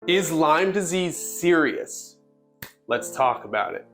Is Lyme disease serious? Let's talk about it.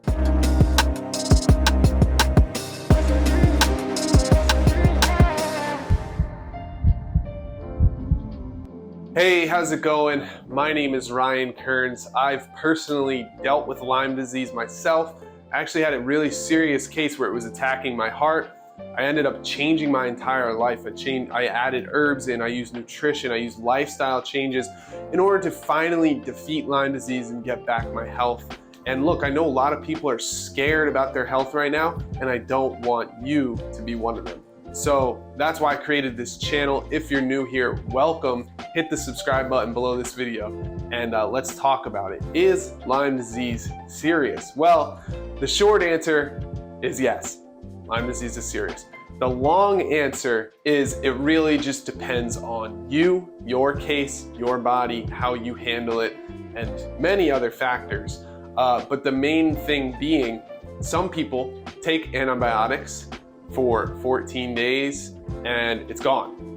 Hey, how's it going? My name is Ryan Kearns. I've personally dealt with Lyme disease myself. I actually had a really serious case where it was attacking my heart. I ended up changing my entire life. I added herbs in, I used nutrition, I used lifestyle changes in order to finally defeat Lyme disease and get back my health. And look, I know a lot of people are scared about their health right now, and I don't want you to be one of them. So that's why I created this channel. If you're new here, welcome. Hit the subscribe button below this video and let's talk about it. Is Lyme disease serious? Well, the short answer is yes. Lyme disease is serious. The long answer is it really just depends on you, your case, your body, how you handle it, and many other factors. But the main thing being, some people take antibiotics for 14 days and it's gone.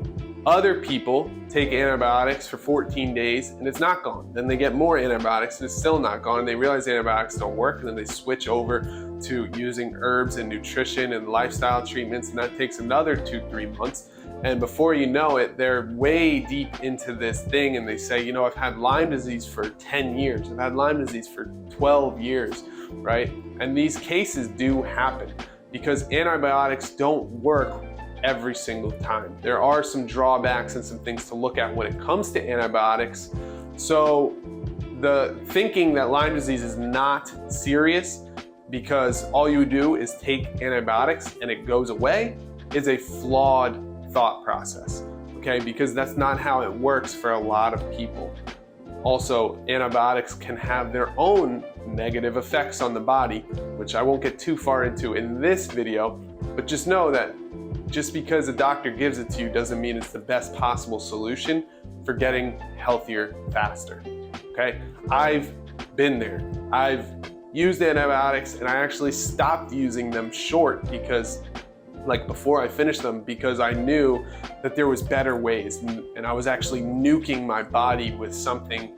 Other people take antibiotics for 14 days and it's not gone. Then they get more antibiotics and it's still not gone. And they realize antibiotics don't work, and then they switch over to using herbs and nutrition and lifestyle treatments, and that takes another 2-3 months. And before you know it, they're way deep into this thing and they say, you know, I've had Lyme disease for 10 years. I've had Lyme disease for 12 years, right? And these cases do happen because antibiotics don't work every single time. There are some drawbacks and some things to look at when it comes to antibiotics. So the thinking that Lyme disease is not serious because all you do is take antibiotics and it goes away is a flawed thought process, okay? Because that's not how it works for a lot of people. Also, antibiotics can have their own negative effects on the body, which I won't get too far into in this video, but just know that just because a doctor gives it to you doesn't mean it's the best possible solution for getting healthier faster, okay? I've been there. I've used antibiotics and I actually stopped using them short because before I finished them, because I knew that there was better ways and I was actually nuking my body with something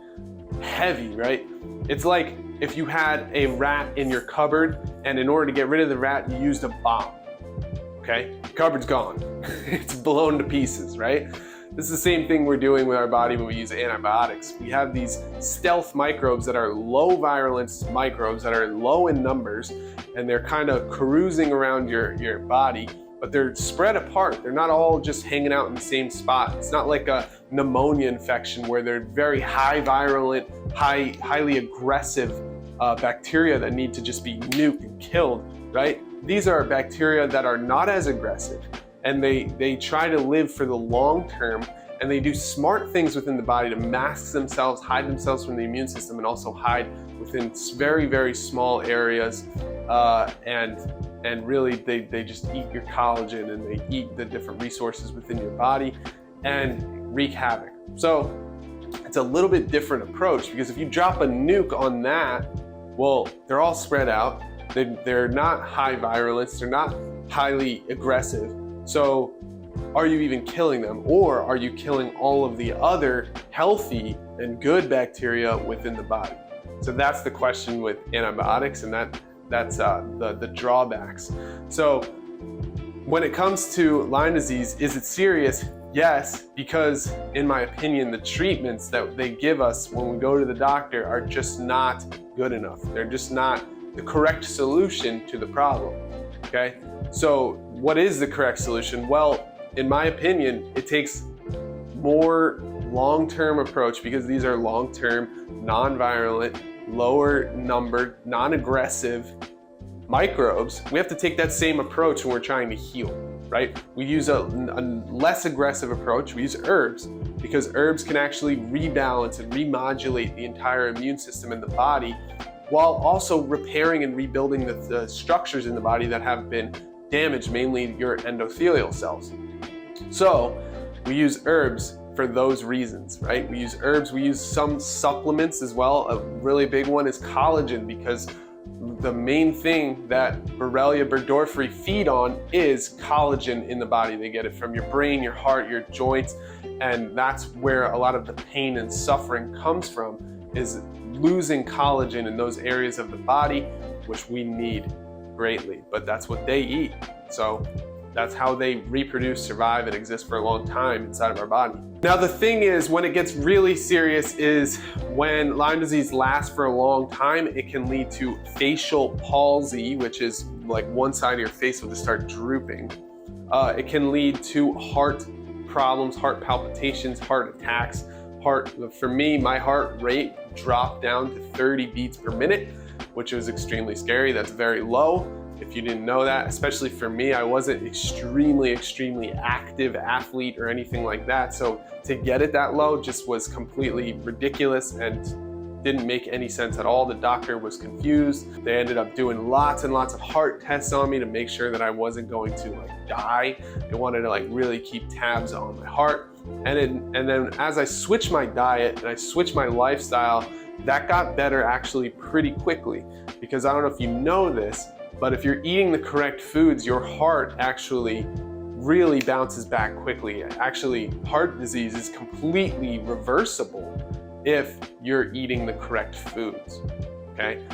heavy, right? It's like if you had a rat in your cupboard and in order to get rid of the rat, you used a bomb, okay? The cupboard's gone. It's blown to pieces, right? This is the same thing we're doing with our body when we use antibiotics. We have these stealth microbes that are low virulence microbes that are low in numbers, and they're kind of cruising around your body, but they're spread apart. They're not all just hanging out in the same spot. It's not like a pneumonia infection where they're very high virulent, highly aggressive bacteria that need to just be nuked and killed, right? These are bacteria that are not as aggressive, and they try to live for the long term, and they do smart things within the body to mask themselves, hide themselves from the immune system, and also hide within very, very small areas. And really they just eat your collagen and they eat the different resources within your body and wreak havoc. So it's a little bit different approach, because if you drop a nuke on that, well, they're all spread out. They're not high virulence, they're not highly aggressive. So are you even killing them, or are you killing all of the other healthy and good bacteria within the body? So that's the question with antibiotics, and that's the drawbacks. So when it comes to Lyme disease, is it serious? Yes, because in my opinion, the treatments that they give us when we go to the doctor are just not good enough. They're just not the correct solution to the problem, okay? So what is the correct solution? Well, in my opinion, it takes more long-term approach, because these are long-term, non-virulent, lower numbered, non-aggressive microbes. We have to take that same approach when we're trying to heal, right? We use a less aggressive approach. We use herbs, because herbs can actually rebalance and remodulate the entire immune system in the body, while also repairing and rebuilding the structures in the body that have been damaged, mainly your endothelial cells. So we use herbs for those reasons, right? We use herbs, we use some supplements as well. A really big one is collagen, because the main thing that Borrelia burgdorferi feed on is collagen in the body. They get it from your brain, your heart, your joints, and that's where a lot of the pain and suffering comes from. is losing collagen in those areas of the body, which we need greatly, but that's what they eat. So that's how they reproduce, survive, and exist for a long time inside of our body. Now, the thing is, when it gets really serious is when Lyme disease lasts for a long time, it can lead to facial palsy, which is like one side of your face will just start drooping. It can lead to heart problems, heart palpitations, heart attacks. For me, my heart rate dropped down to 30 beats per minute, which was extremely scary. That's very low. If you didn't know that, especially for me, I wasn't extremely active athlete or anything like that. So to get it that low just was completely ridiculous and didn't make any sense at all. The doctor was confused. They ended up doing lots and lots of heart tests on me to make sure that I wasn't going to like die. They wanted to like really keep tabs on my heart. And then as I switched my diet and I switched my lifestyle, that got better actually pretty quickly. Because I don't know if you know this, but if you're eating the correct foods, your heart actually really bounces back quickly. Actually, heart disease is completely reversible if you're eating the correct foods, okay?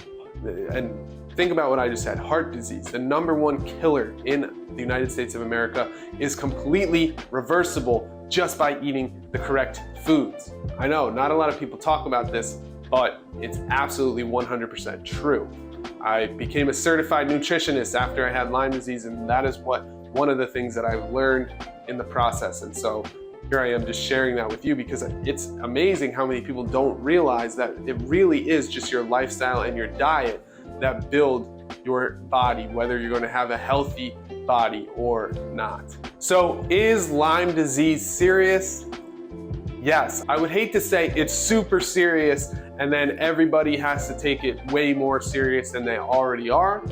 And think about what I just said, heart disease, the #1 killer in the United States of America, is completely reversible just by eating the correct foods. I know not a lot of people talk about this, but it's absolutely 100% true. I became a certified nutritionist after I had Lyme disease, and that is one of the things that I've learned in the process. And so here I am just sharing that with you because it's amazing how many people don't realize that it really is just your lifestyle and your diet that build your body, whether you're going to have a healthy body or not. So is Lyme disease serious? Yes, I would hate to say it's super serious and then everybody has to take it way more serious than they already are,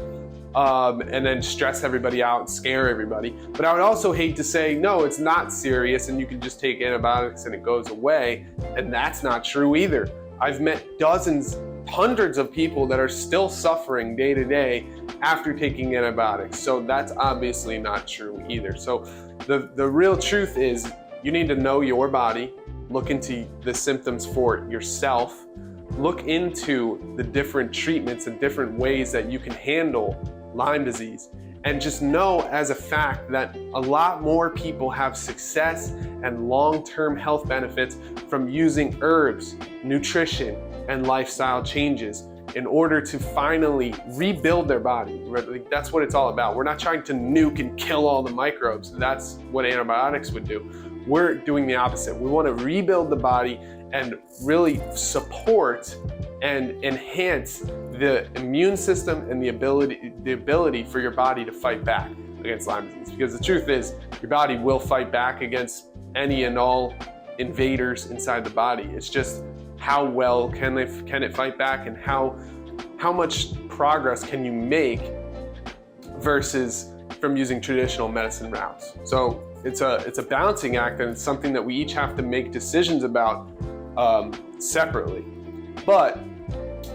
and then stress everybody out and scare everybody. But I would also hate to say, no, it's not serious and you can just take antibiotics and it goes away, and that's not true either. I've met dozens, hundreds of people that are still suffering day to day after taking antibiotics. So that's obviously not true either. So the real truth is you need to know your body, look into the symptoms for yourself, look into the different treatments and different ways that you can handle Lyme disease. And just know as a fact that a lot more people have success and long-term health benefits from using herbs, nutrition, and lifestyle changes in order to finally rebuild their body. That's what it's all about. We're not trying to nuke and kill all the microbes. That's what antibiotics would do. We're doing the opposite. We want to rebuild the body and really support and enhance the immune system and the ability for your body to fight back against Lyme disease. Because the truth is, your body will fight back against any and all invaders inside the body. It's just how well can it fight back, and how much progress can you make versus from using traditional medicine routes. So it's a balancing act, and it's something that we each have to make decisions about separately. But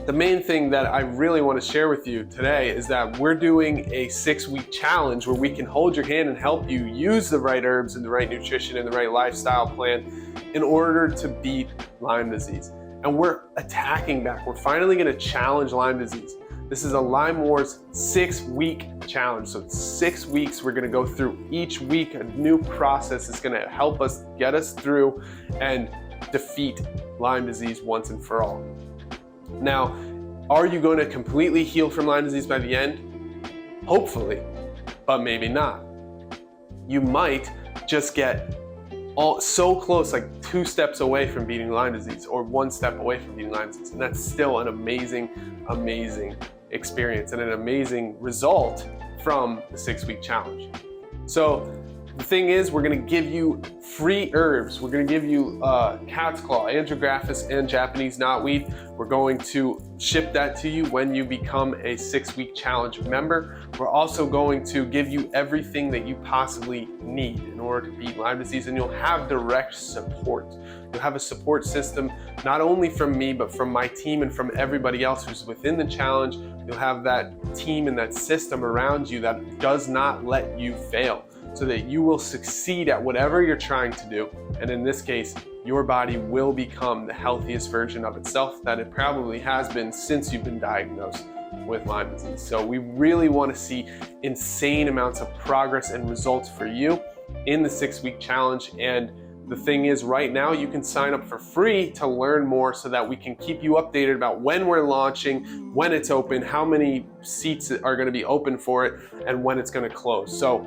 the main thing that I really want to share with you today is that we're doing a 6-week challenge where we can hold your hand and help you use the right herbs and the right nutrition and the right lifestyle plan in order to beat Lyme disease. And we're attacking back. We're finally going to challenge Lyme disease. This is a Lyme Wars 6-week challenge. So it's 6 weeks. We're going to go through each week. A new process is going to help us get us through and defeat Lyme disease once and for all. Now, are you going to completely heal from Lyme disease by the end? Hopefully, but maybe not. You might just get so close, like 2 steps away from beating Lyme disease, or 1 step away from beating Lyme disease. And that's still an amazing, amazing experience and an amazing result from the 6-week challenge. So the thing is, we're gonna give you free herbs. We're gonna give you cat's claw, andrographis, and Japanese knotweed. We're going to ship that to you when you become a 6-week challenge member. We're also going to give you everything that you possibly need in order to beat Lyme disease, and you'll have direct support. You'll have a support system, not only from me, but from my team and from everybody else who's within the challenge. You'll have that team and that system around you that does not let you fail, so that you will succeed at whatever you're trying to do. And in this case, your body will become the healthiest version of itself that it probably has been since you've been diagnosed with Lyme disease. So we really want to see insane amounts of progress and results for you in the 6-week challenge. And the thing is, right now you can sign up for free to learn more so that we can keep you updated about when we're launching, when it's open, how many seats are going to be open for it, and when it's going to close. So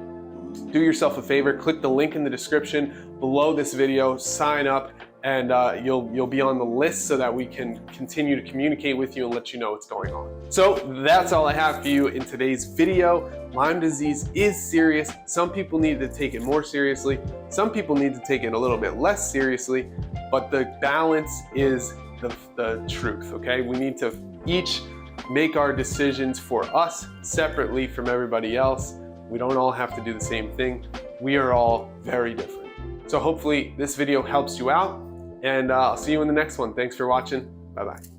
do yourself a favor, click the link in the description below this video, sign up, and you'll be on the list so that we can continue to communicate with you and let you know what's going on. So that's all I have for you in today's video. Lyme disease is serious. Some people need to take it more seriously. Some people need to take it a little bit less seriously, but the balance is the truth, okay? We need to each make our decisions for us separately from everybody else. We don't all have to do the same thing. We are all very different. So hopefully this video helps you out, and I'll see you in the next one. Thanks for watching. Bye-bye.